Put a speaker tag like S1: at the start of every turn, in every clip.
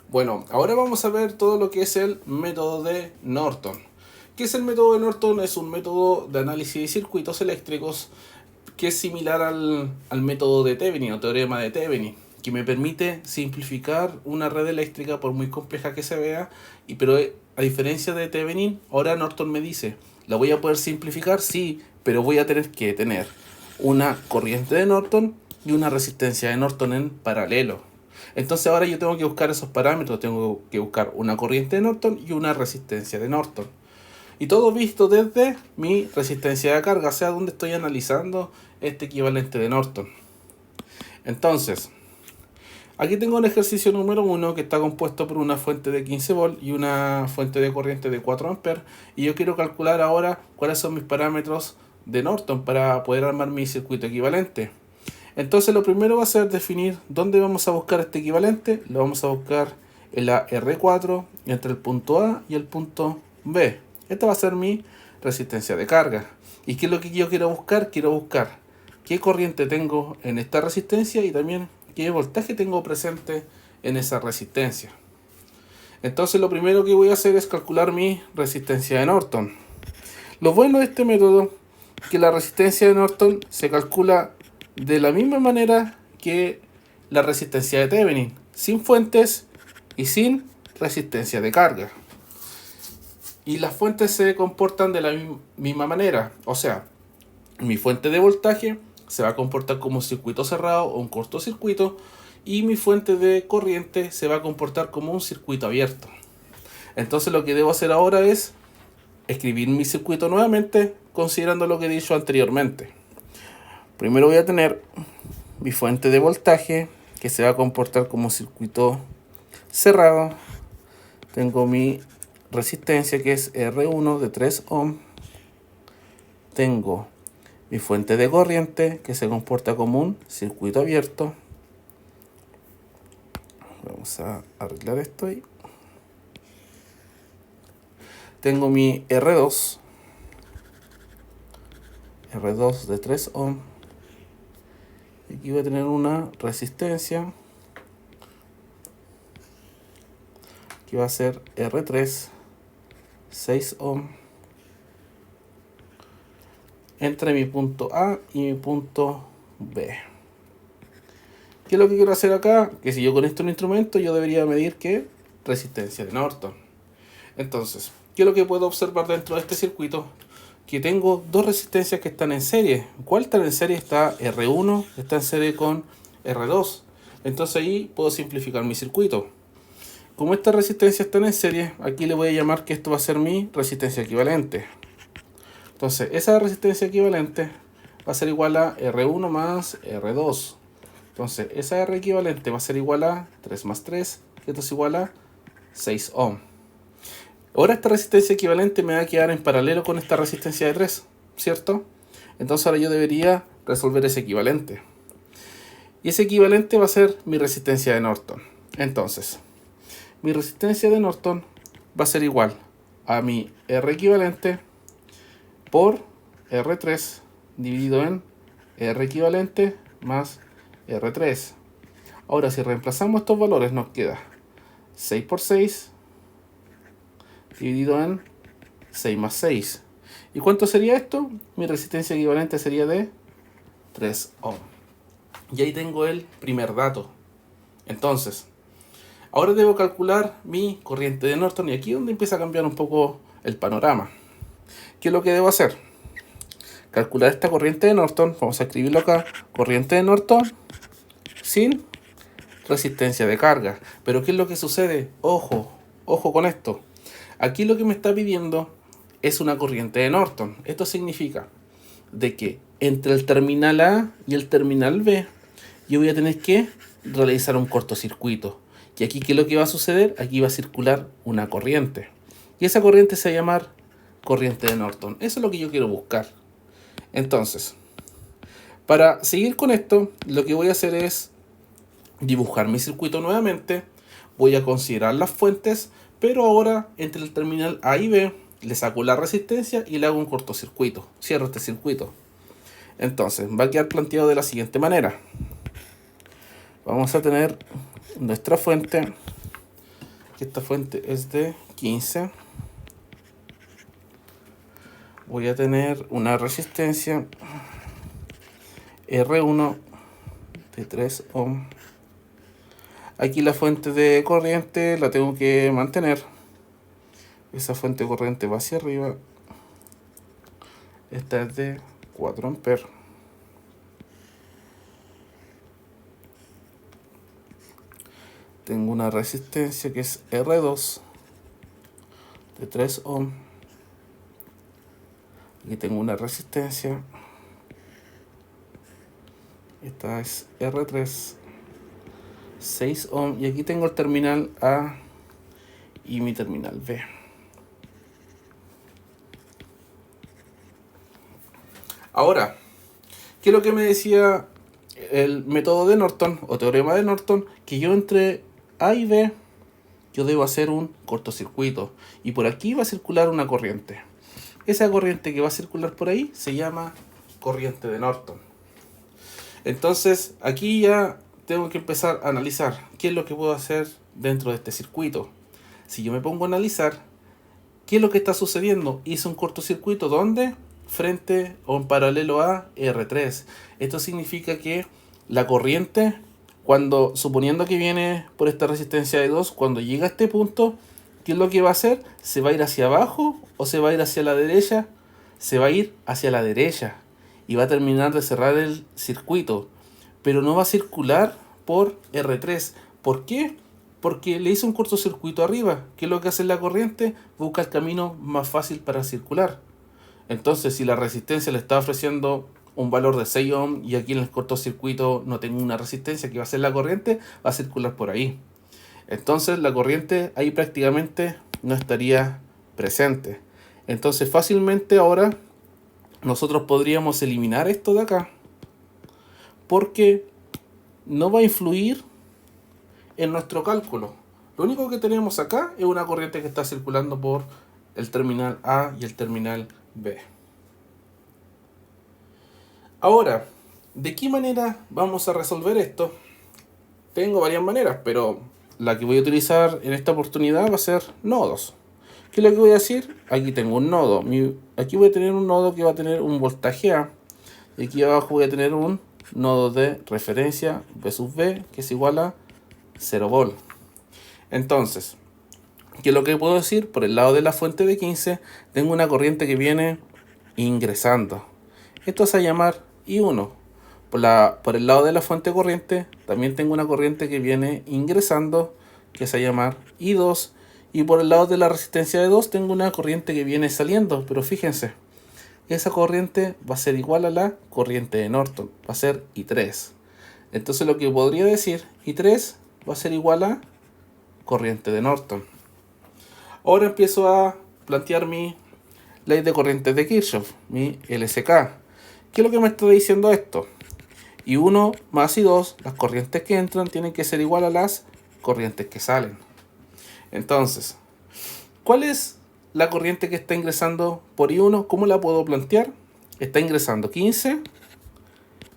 S1: Bueno, ahora vamos a ver todo lo que es el método de Norton. ¿Qué es el método de Norton? Es un método de análisis de circuitos eléctricos que es similar al método de Thevenin o teorema de Thevenin, que me permite simplificar una red eléctrica por muy compleja que se vea, pero a diferencia de Thevenin, ahora Norton me dice, ¿la voy a poder simplificar? Sí, pero voy a tener que tener una corriente de Norton y una resistencia de Norton en paralelo. Entonces ahora yo tengo que buscar esos parámetros, tengo que buscar una corriente de Norton y una resistencia de Norton. Y todo visto desde mi resistencia de carga, o sea, donde estoy analizando este equivalente de Norton. Entonces, aquí tengo un ejercicio número 1 que está compuesto por una fuente de 15 volt y una fuente de corriente de 4 amperes. Y yo quiero calcular ahora cuáles son mis parámetros de Norton para poder armar mi circuito equivalente. Entonces lo primero va a ser definir dónde vamos a buscar este equivalente. Lo vamos a buscar en la R4 entre el punto A y el punto B. Esta va a ser mi resistencia de carga. ¿Y qué es lo que yo quiero buscar? Quiero buscar qué corriente tengo en esta resistencia y también qué voltaje tengo presente en esa resistencia. Entonces lo primero que voy a hacer es calcular mi resistencia de Norton. Lo bueno de este método es que la resistencia de Norton se calcula de la misma manera que la resistencia de Thevenin, sin fuentes y sin resistencia de carga. Y las fuentes se comportan de la misma manera, o sea, mi fuente de voltaje se va a comportar como un circuito cerrado o un cortocircuito y mi fuente de corriente se va a comportar como un circuito abierto. Entonces lo que debo hacer ahora es escribir mi circuito nuevamente considerando lo que he dicho anteriormente. Primero voy a tener mi fuente de voltaje que se va a comportar como un circuito cerrado. Tengo mi resistencia que es R1 de 3 ohm. Tengo mi fuente de corriente que se comporta como un circuito abierto. Vamos a arreglar esto ahí. Tengo mi R2 de 3 ohm. Aquí voy a tener una resistencia que va a ser R3 6 ohm entre mi punto A y mi punto B. ¿Qué es lo que quiero hacer acá? Que si yo conecto un instrumento, yo debería medir qué resistencia de Norton. Entonces, ¿qué es lo que puedo observar dentro de este circuito? Que tengo dos resistencias que están en serie. ¿Cuál está en serie? Está R1, está en serie con R2. Entonces ahí puedo simplificar mi circuito. Como estas resistencias están en serie, aquí le voy a llamar que esto va a ser mi resistencia equivalente. Entonces, esa resistencia equivalente va a ser igual a R1 más R2. Entonces, esa R equivalente va a ser igual a 3 más 3, y esto es igual a 6 ohm. Ahora esta resistencia equivalente me va a quedar en paralelo con esta resistencia de 3, ¿cierto? Entonces ahora yo debería resolver ese equivalente. Y ese equivalente va a ser mi resistencia de Norton. Entonces, mi resistencia de Norton va a ser igual a mi R equivalente por R3 dividido en R equivalente más R3. Ahora si reemplazamos estos valores nos queda 6 por 6 dividido en 6 más 6. ¿Y cuánto sería esto? Mi resistencia equivalente sería de 3 ohm. Y ahí tengo el primer dato. Entonces, ahora debo calcular mi corriente de Norton y aquí es donde empieza a cambiar un poco el panorama. ¿Qué es lo que debo hacer? Calcular esta corriente de Norton, vamos a escribirlo acá, corriente de Norton sin resistencia de carga. Pero ¿qué es lo que sucede? Ojo con esto. Aquí lo que me está pidiendo es una corriente de Norton. Esto significa de que entre el terminal A y el terminal B yo voy a tener que realizar un cortocircuito. Y aquí, ¿qué es lo que va a suceder? Aquí va a circular una corriente. Y esa corriente se va a llamar corriente de Norton. Eso es lo que yo quiero buscar. Entonces, para seguir con esto, lo que voy a hacer es dibujar mi circuito nuevamente. Voy a considerar las fuentes, pero ahora entre el terminal A y B le saco la resistencia y le hago un cortocircuito. Cierro este circuito. Entonces, va a quedar planteado de la siguiente manera. Vamos a tener nuestra fuente que esta fuente es de 15, voy a tener una resistencia R1 de 3 ohm. Aquí la fuente de corriente la tengo que mantener. Esa fuente de corriente va hacia arriba. Esta es de 4 amperes. Tengo una resistencia que es R2 de 3 ohm. Aquí tengo una resistencia. Esta es R3, 6 ohm. Y aquí tengo el terminal A y mi terminal B. Ahora, ¿qué es lo que me decía el método de Norton o teorema de Norton? Que yo entre A y B, yo debo hacer un cortocircuito. Y por aquí va a circular una corriente. Esa corriente que va a circular por ahí se llama corriente de Norton. Entonces, aquí ya tengo que empezar a analizar qué es lo que puedo hacer dentro de este circuito. Si yo me pongo a analizar, ¿qué es lo que está sucediendo? Hice un cortocircuito, ¿dónde? Frente o en paralelo a R3. Esto significa que la corriente, cuando suponiendo que viene por esta resistencia de 2, cuando llega a este punto, ¿qué es lo que va a hacer? ¿Se va a ir hacia abajo o se va a ir hacia la derecha? Se va a ir hacia la derecha y va a terminar de cerrar el circuito, pero no va a circular por R3. ¿Por qué? Porque le hice un cortocircuito arriba. ¿Qué es lo que hace la corriente? Busca el camino más fácil para circular. Entonces, si la resistencia le está ofreciendo un valor de 6 ohm y aquí en el cortocircuito no tengo una resistencia que va a ser la corriente, va a circular por ahí. Entonces la corriente ahí prácticamente no estaría presente. Entonces fácilmente ahora nosotros podríamos eliminar esto de acá, porque no va a influir en nuestro cálculo. Lo único que tenemos acá es una corriente que está circulando por el terminal A y el terminal B. Ahora, ¿de qué manera vamos a resolver esto? Tengo varias maneras, pero la que voy a utilizar en esta oportunidad va a ser nodos. ¿Qué es lo que voy a decir? Aquí tengo un nodo. Aquí voy a tener un nodo que va a tener un voltaje A. Y aquí abajo voy a tener un nodo de referencia V sub B, que es igual a 0 volt. Entonces, ¿qué es lo que puedo decir? Por el lado de la fuente de 15, tengo una corriente que viene ingresando. Esto se va a llamar I1. Por el lado de la fuente corriente, también tengo una corriente que viene ingresando, que se va a llamar I2. Y por el lado de la resistencia de 2, tengo una corriente que viene saliendo. Pero fíjense, esa corriente va a ser igual a la corriente de Norton. Va a ser I3. Entonces lo que podría decir, I3 va a ser igual a corriente de Norton. Ahora empiezo a plantear mi ley de corrientes de Kirchhoff, mi LSK. ¿Qué es lo que me está diciendo esto? I1 más I2, las corrientes que entran tienen que ser igual a las corrientes que salen. Entonces, ¿cuál es la corriente que está ingresando por I1? ¿Cómo la puedo plantear? Está ingresando 15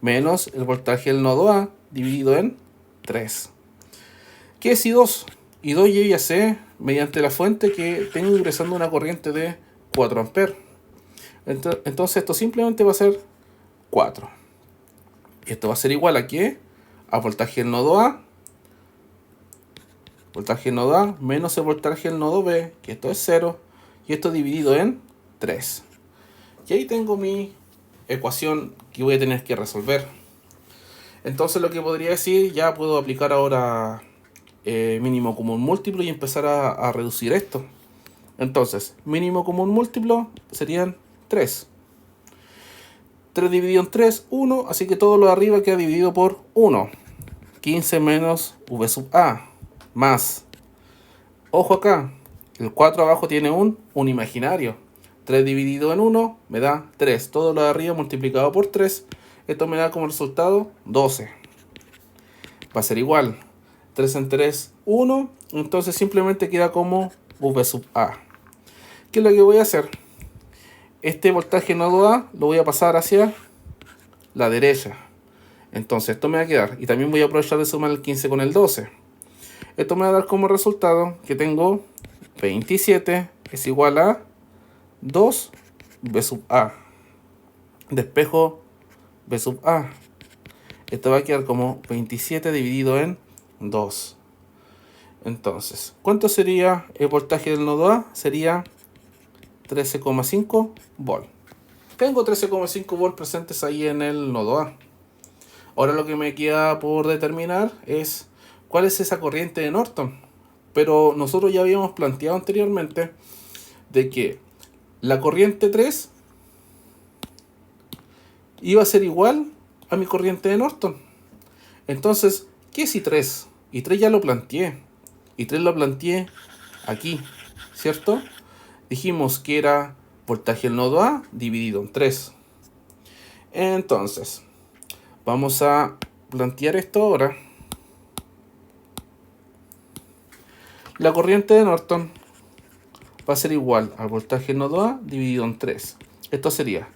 S1: menos el voltaje del nodo A dividido en 3. ¿Qué es I2? I2 yo ya sé, mediante la fuente, que tengo ingresando una corriente de 4 amperes. Entonces esto simplemente va a ser 4. Esto va a ser igual a ¿qué? A voltaje del nodo A. Voltaje del nodo A menos el voltaje del nodo B, que esto es 0. Y esto dividido en 3. Y ahí tengo mi ecuación que voy a tener que resolver. Entonces lo que podría decir, ya puedo aplicar ahora mínimo común múltiplo y empezar a reducir esto. Entonces, mínimo común múltiplo serían 3. 3 dividido en 3, 1, así que todo lo de arriba queda dividido por 1. 15 menos V sub A, más. Ojo acá, el 4 abajo tiene un imaginario. 3 dividido en 1 me da 3. Todo lo de arriba multiplicado por 3, esto me da como resultado 12. Va a ser igual. 3 en 3, 1. Entonces simplemente queda como V sub A. ¿Qué es lo que voy a hacer? Este voltaje nodo A lo voy a pasar hacia la derecha. Entonces esto me va a quedar. Y también voy a aprovechar de sumar el 15 con el 12. Esto me va a dar como resultado que tengo 27 es igual a 2 B sub A. Despejo B sub A. Esto va a quedar como 27 dividido en 2. Entonces, ¿cuánto sería el voltaje del nodo A? Sería 13,5 volt. Tengo 13,5 volt presentes ahí en el nodo A. Ahora lo que me queda por determinar es cuál es esa corriente de Norton. Pero nosotros ya habíamos planteado anteriormente de que la corriente 3 iba a ser igual a mi corriente de Norton. Entonces, ¿qué es I3? I3 ya lo planteé. I3 lo planteé aquí, ¿cierto? Dijimos que era voltaje del nodo A dividido en 3. Entonces, vamos a plantear esto ahora. La corriente de Norton va a ser igual al voltaje del nodo A dividido en 3. Esto sería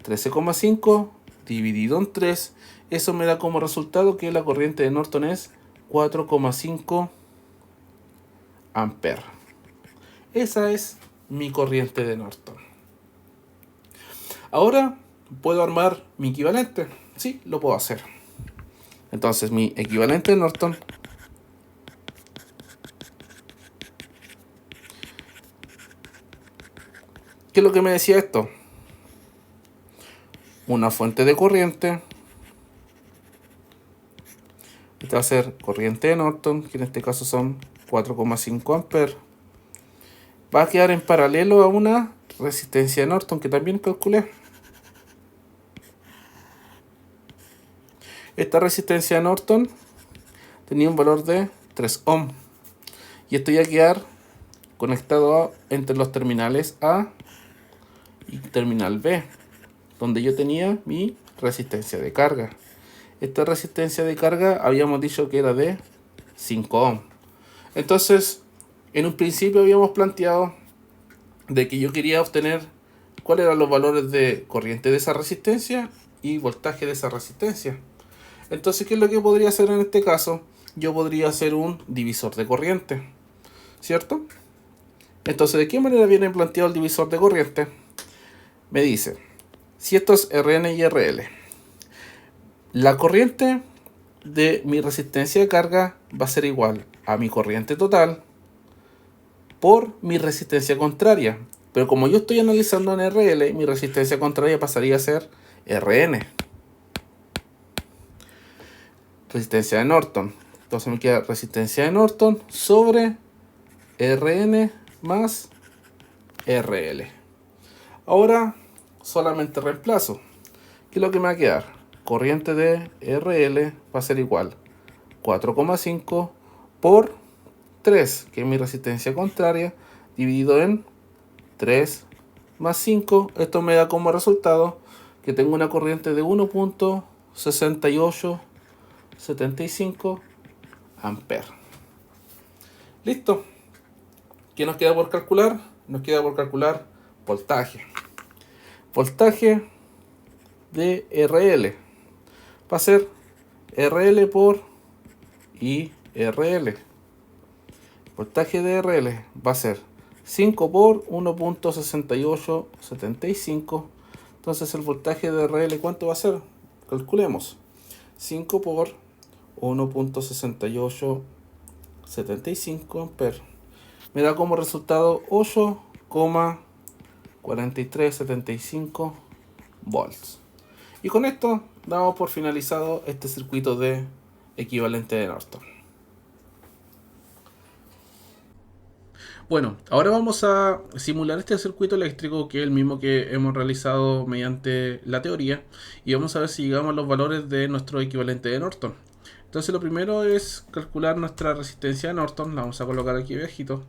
S1: 13,5 dividido en 3. Eso me da como resultado que la corriente de Norton es 4,5 amperes. Esa es mi corriente de Norton. Ahora puedo armar mi equivalente. Sí, lo puedo hacer. Entonces mi equivalente de Norton ¿qué es lo que me decía esto? Una fuente de corriente. Esta va a ser corriente de Norton, que en este caso son 4,5 amperes. Va a quedar en paralelo a una resistencia de Norton que también calculé. Esta resistencia de Norton tenía un valor de 3 ohm. Y esto iba a quedar conectado entre los terminales A y terminal B, donde yo tenía mi resistencia de carga. Esta resistencia de carga habíamos dicho que era de 5 ohm. Entonces, en un principio habíamos planteado de que yo quería obtener cuáles eran los valores de corriente de esa resistencia y voltaje de esa resistencia. Entonces, ¿qué es lo que podría hacer en este caso? Yo podría hacer un divisor de corriente, ¿cierto? Entonces, ¿de qué manera viene planteado el divisor de corriente? Me dice, si esto es Rn y Rl, la corriente de mi resistencia de carga va a ser igual a mi corriente total por mi resistencia contraria. Pero como yo estoy analizando en RL, mi resistencia contraria pasaría a ser Rn. Resistencia de Norton. Entonces me queda resistencia de Norton sobre Rn más RL. Ahora solamente reemplazo. ¿Qué es lo que me va a quedar? Corriente de RL va a ser igual 4,5 por 3, que es mi resistencia contraria, dividido en 3 más 5. Esto me da como resultado que tengo una corriente de 1.6875 amperes. Listo. ¿Qué nos queda por calcular? Nos queda por calcular voltaje. Voltaje de RL va a ser RL por IRL. Voltaje de RL va a ser 5 por 1.6875. Entonces el voltaje de RL, ¿cuánto va a ser? Calculemos. 5 por 1.6875 amperes. Me da como resultado 8,4375 volts. Y con esto damos por finalizado este circuito de equivalente de Norton. Bueno, ahora vamos a simular este circuito eléctrico, que es el mismo que hemos realizado mediante la teoría, y vamos a ver si llegamos a los valores de nuestro equivalente de Norton. Entonces lo primero es calcular nuestra resistencia de Norton. La vamos a colocar aquí abajito.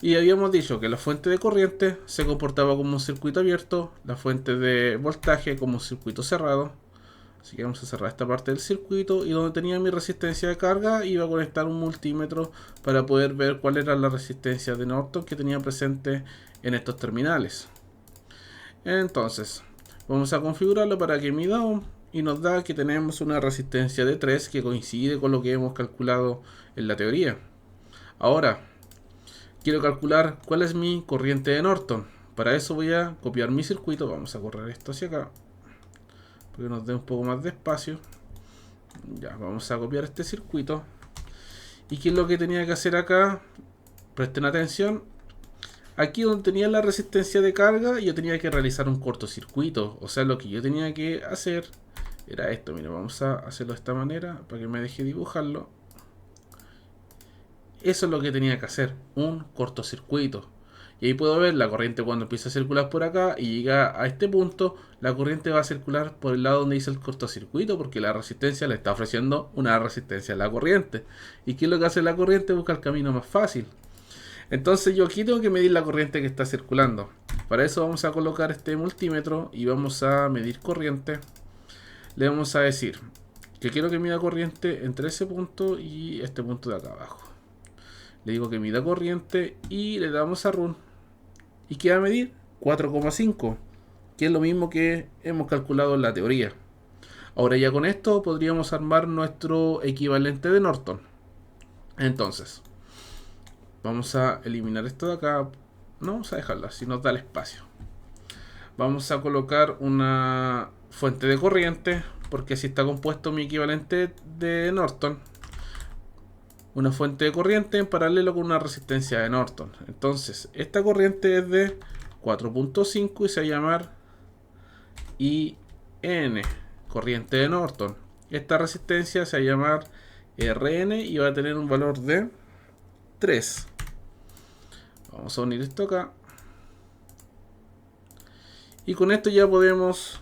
S1: Y habíamos dicho que la fuente de corriente se comportaba como un circuito abierto, la fuente de voltaje como un circuito cerrado. Así que vamos a cerrar esta parte del circuito, y donde tenía mi resistencia de carga iba a conectar un multímetro para poder ver cuál era la resistencia de Norton que tenía presente en estos terminales. Entonces vamos a configurarlo para que mida y nos da que tenemos una resistencia de 3 que coincide con lo que hemos calculado en la teoría. Ahora, quiero calcular cuál es mi corriente de Norton. Para eso voy a copiar mi circuito. Vamos a correr esto hacia acá, para que nos dé un poco más de espacio. Ya, vamos a copiar este circuito. ¿Y qué es lo que tenía que hacer acá? Presten atención. Aquí donde tenía la resistencia de carga, yo tenía que realizar un cortocircuito. O sea, lo que yo tenía que hacer era esto. Mira, vamos a hacerlo de esta manera para que me deje dibujarlo. Eso es lo que tenía que hacer, un cortocircuito. Y ahí puedo ver la corriente cuando empieza a circular por acá y llega a este punto, la corriente va a circular por el lado donde dice el cortocircuito, porque la resistencia le está ofreciendo una resistencia a la corriente. ¿Y qué es lo que hace la corriente? Busca el camino más fácil. Entonces yo aquí tengo que medir la corriente que está circulando. Para eso vamos a colocar este multímetro y vamos a medir corriente. Le vamos a decir que quiero que mida corriente entre ese punto y este punto de acá abajo. Le digo que mida corriente y le damos a Run. ¿Y qué va a medir? 4,5, que es lo mismo que hemos calculado en la teoría. Ahora ya con esto podríamos armar nuestro equivalente de Norton. Entonces, vamos a eliminar esto de acá. No vamos a dejarlo así, nos da el espacio. Vamos a colocar una fuente de corriente, porque así está compuesto mi equivalente de Norton. Una fuente de corriente en paralelo con una resistencia de Norton. Entonces, esta corriente es de 4.5 y se va a llamar IN, corriente de Norton. Esta resistencia se va a llamar RN y va a tener un valor de 3. Vamos a unir esto acá. Y con esto ya podemos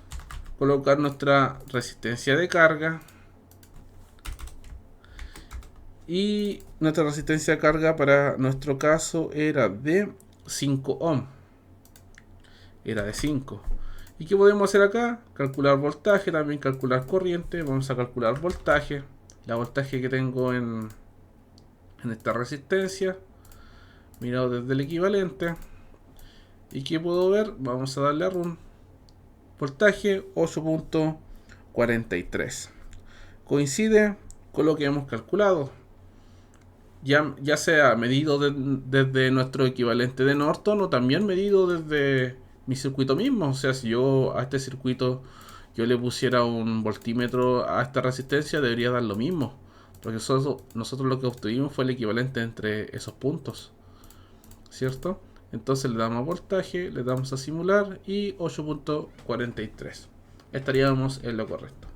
S1: colocar nuestra resistencia de carga. Y nuestra resistencia de carga para nuestro caso era de 5 ohm. Era de 5. ¿Y qué podemos hacer acá? Calcular voltaje, también calcular corriente. Vamos a calcular voltaje. La voltaje que tengo en esta resistencia. Mirado desde el equivalente. ¿Y qué puedo ver? Vamos a darle a Run. Voltaje 8.43. Coincide con lo que hemos calculado. Ya sea medido desde nuestro equivalente de Norton o también medido desde mi circuito mismo. O sea, si yo a este circuito yo le pusiera un voltímetro a esta resistencia, debería dar lo mismo. Porque nosotros lo que obtuvimos fue el equivalente entre esos puntos, ¿cierto? Entonces le damos a voltaje, le damos a simular y 8.43. Estaríamos en lo correcto.